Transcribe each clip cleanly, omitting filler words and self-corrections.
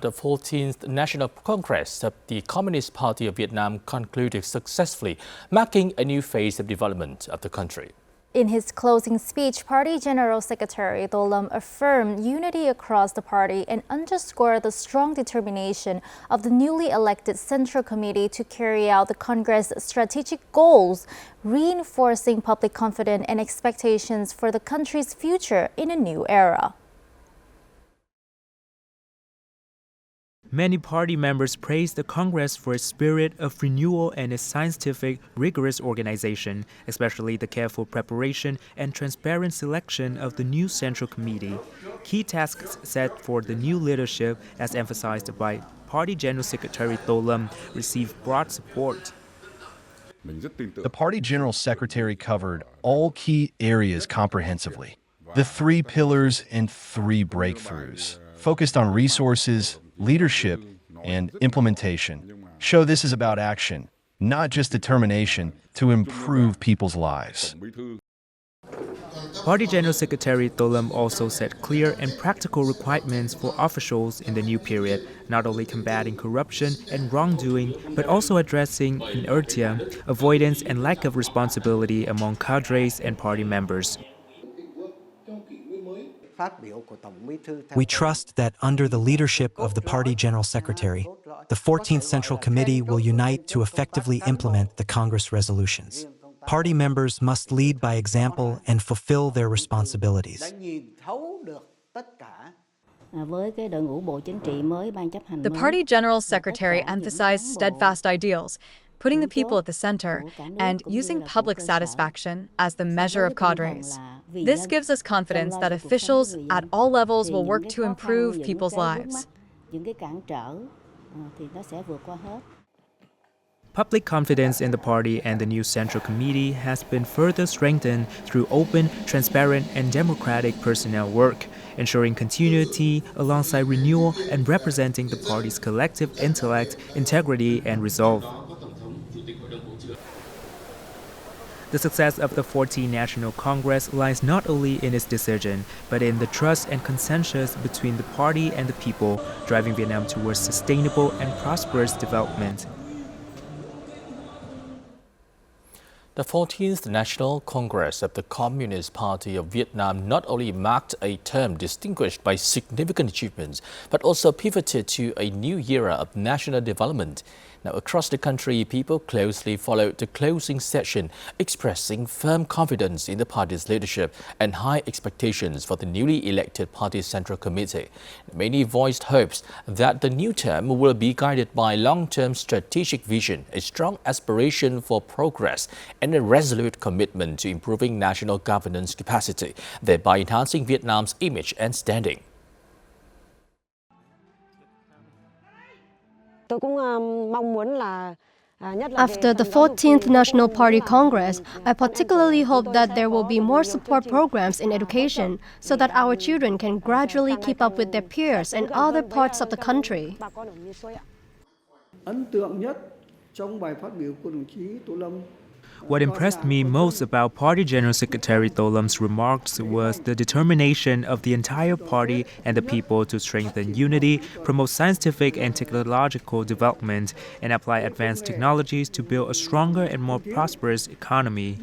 The 14th National Congress of the Communist Party of Vietnam concluded successfully, marking a new phase of development of the country. In his closing speech, Party General Secretary Do Lam affirmed unity across the party and underscored the strong determination of the newly elected Central Committee to carry out the Congress' strategic goals, reinforcing public confidence and expectations for the country's future in a new era. Many party members praised the Congress for its spirit of renewal and its scientific, rigorous organization, especially the careful preparation and transparent selection of the new Central Committee. Key tasks set for the new leadership, as emphasized by Party General Secretary Do Lam, received broad support. The Party General Secretary covered all key areas comprehensively. The 3 pillars and 3 breakthroughs, focused on resources, leadership, and implementation, show this is about action, not just determination to improve people's lives. Party General Secretary Do Lam also set clear and practical requirements for officials in the new period, not only combating corruption and wrongdoing, but also addressing inertia, avoidance, and lack of responsibility among cadres and party members. We trust that under the leadership of the Party General Secretary, the 14th Central Committee will unite to effectively implement the Congress resolutions. Party members must lead by example and fulfill their responsibilities. The Party General Secretary emphasized steadfast ideals, putting the people at the center, and using public satisfaction as the measure of cadres. This gives us confidence that officials at all levels will work to improve people's lives. Public confidence in the party and the new Central Committee has been further strengthened through open, transparent, and democratic personnel work, ensuring continuity alongside renewal and representing the party's collective intellect, integrity, and resolve. The success of the 14th National Congress lies not only in its decision, but in the trust and consensus between the party and the people, driving Vietnam towards sustainable and prosperous development. The 14th National Congress of the Communist Party of Vietnam not only marked a term distinguished by significant achievements, but also pivoted to a new era of national development. Now, across the country, people closely followed the closing session, expressing firm confidence in the party's leadership and high expectations for the newly elected party Central Committee. Many voiced hopes that the new term will be guided by long-term strategic vision, a strong aspiration for progress, and a resolute commitment to improving national governance capacity, thereby enhancing Vietnam's image and standing. After the 14th National Party Congress, I particularly hope that there will be more support programs in education so that our children can gradually keep up with their peers in other parts of the country. What impressed me most about Party General Secretary Do Lam's remarks was the determination of the entire party and the people to strengthen unity, promote scientific and technological development, and apply advanced technologies to build a stronger and more prosperous economy.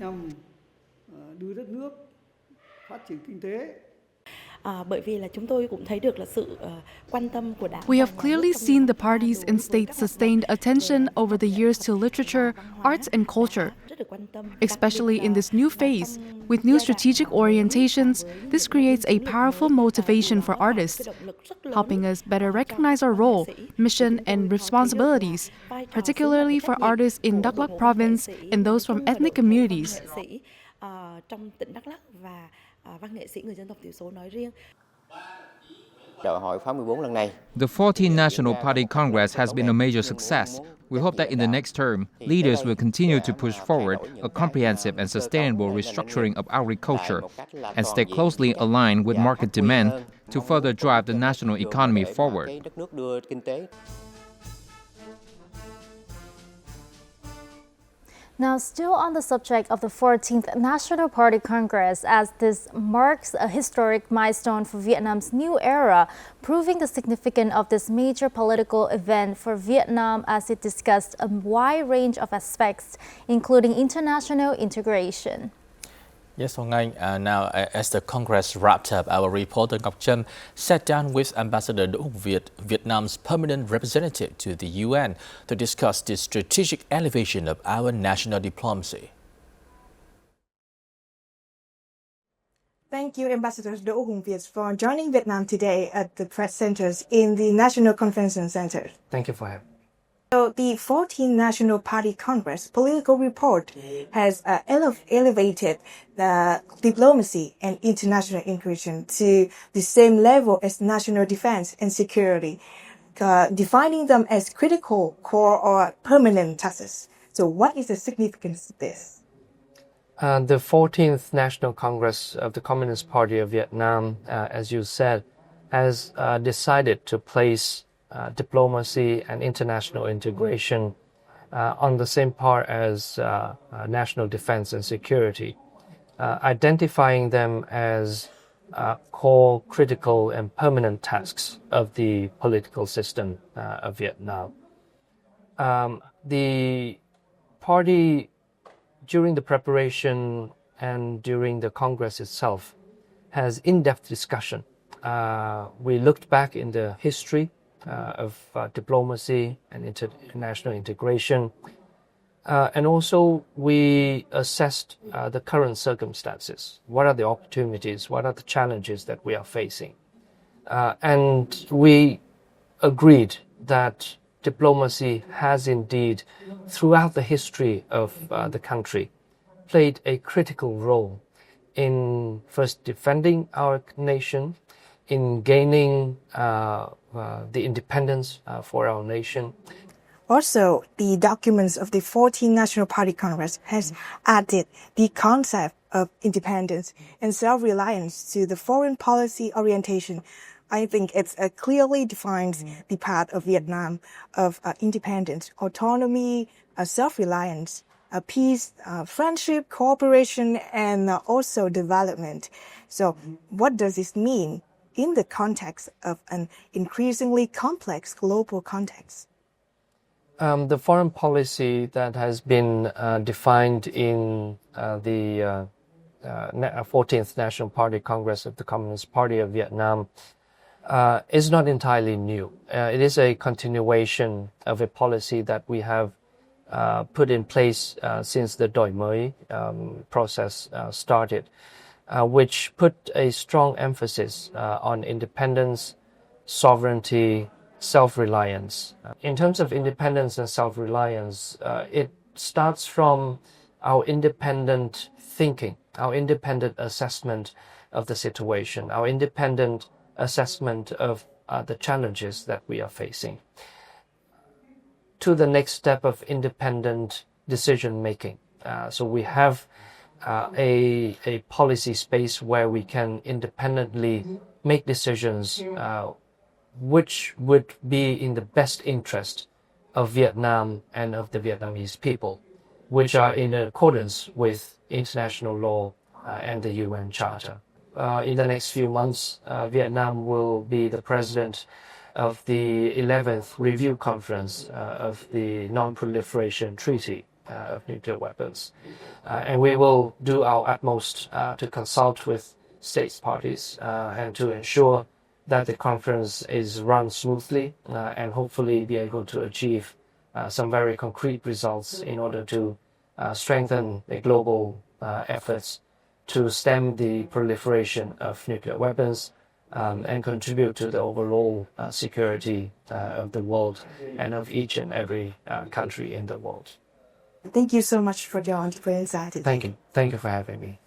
We have clearly seen the party's and state's sustained attention over the years to literature, arts, and culture. Especially in this new phase, with new strategic orientations, this creates a powerful motivation for artists, helping us better recognize our role, mission, and responsibilities, particularly for artists in Đắk Lắk province and those from ethnic communities. The 14th National Party Congress has been a major success. We hope that in the next term, leaders will continue to push forward a comprehensive and sustainable restructuring of agriculture and stay closely aligned with market demand to further drive the national economy forward. Now, still on the subject of the 14th National Party Congress, as this marks a historic milestone for Vietnam's new era, proving the significance of this major political event for Vietnam as it discussed a wide range of aspects, including international integration. Yes, Hong Anh. Now, as the Congress wrapped up, our reporter Ngọc Trâm sat down with Ambassador Do Hùng Việt, Vietnam's permanent representative to the UN, to discuss the strategic elevation of our national diplomacy. Thank you, Ambassador Do Hùng Việt, for joining Vietnam today at the press centers in the National Convention Center. Thank you for having me. So the 14th National Party Congress political report has elevated the diplomacy and international integration to the same level as national defense and security, defining them as critical, core, or permanent tasks. So what is the significance of this? The 14th National Congress of the Communist Party of Vietnam, as you said, has decided to place diplomacy and international integration on the same par as national defense and security, identifying them as core, critical, and permanent tasks of the political system of Vietnam. The party, during the preparation and during the Congress itself, has in-depth discussion. We looked back in the history of diplomacy and international integration. And also we assessed the current circumstances. What are the opportunities? What are the challenges that we are facing? And we agreed that diplomacy has indeed, throughout the history of the country, played a critical role in first defending our nation, in gaining the independence for our nation. Also, the documents of the 14th National Party Congress has added the concept of independence and self-reliance to the foreign policy orientation. I think it clearly defines the path of Vietnam of independence, autonomy, self-reliance, peace, friendship, cooperation, and also development. So what does this mean in the context of an increasingly complex global context? The foreign policy that has been defined in the 14th National Party Congress of the Communist Party of Vietnam is not entirely new. It is a continuation of a policy that we have put in place since the Đổi Mới process started, which put a strong emphasis on independence, sovereignty, self-reliance. In terms of independence and self-reliance, it starts from our independent thinking, our independent assessment of the situation, our independent assessment of the challenges that we are facing, to the next step of independent decision-making. So we have a policy space where we can independently make decisions which would be in the best interest of Vietnam and of the Vietnamese people, which are in accordance with international law and the UN Charter. In the next few months, Vietnam will be the president of the 11th Review Conference of the Non-Proliferation Treaty of Nuclear Weapons. And we will do our utmost to consult with states parties and to ensure that the conference is run smoothly and hopefully be able to achieve some very concrete results in order to strengthen the global efforts to stem the proliferation of nuclear weapons and contribute to the overall security of the world and of each and every country in the world. Thank you so much for your insight. Thank you. Thank you for having me.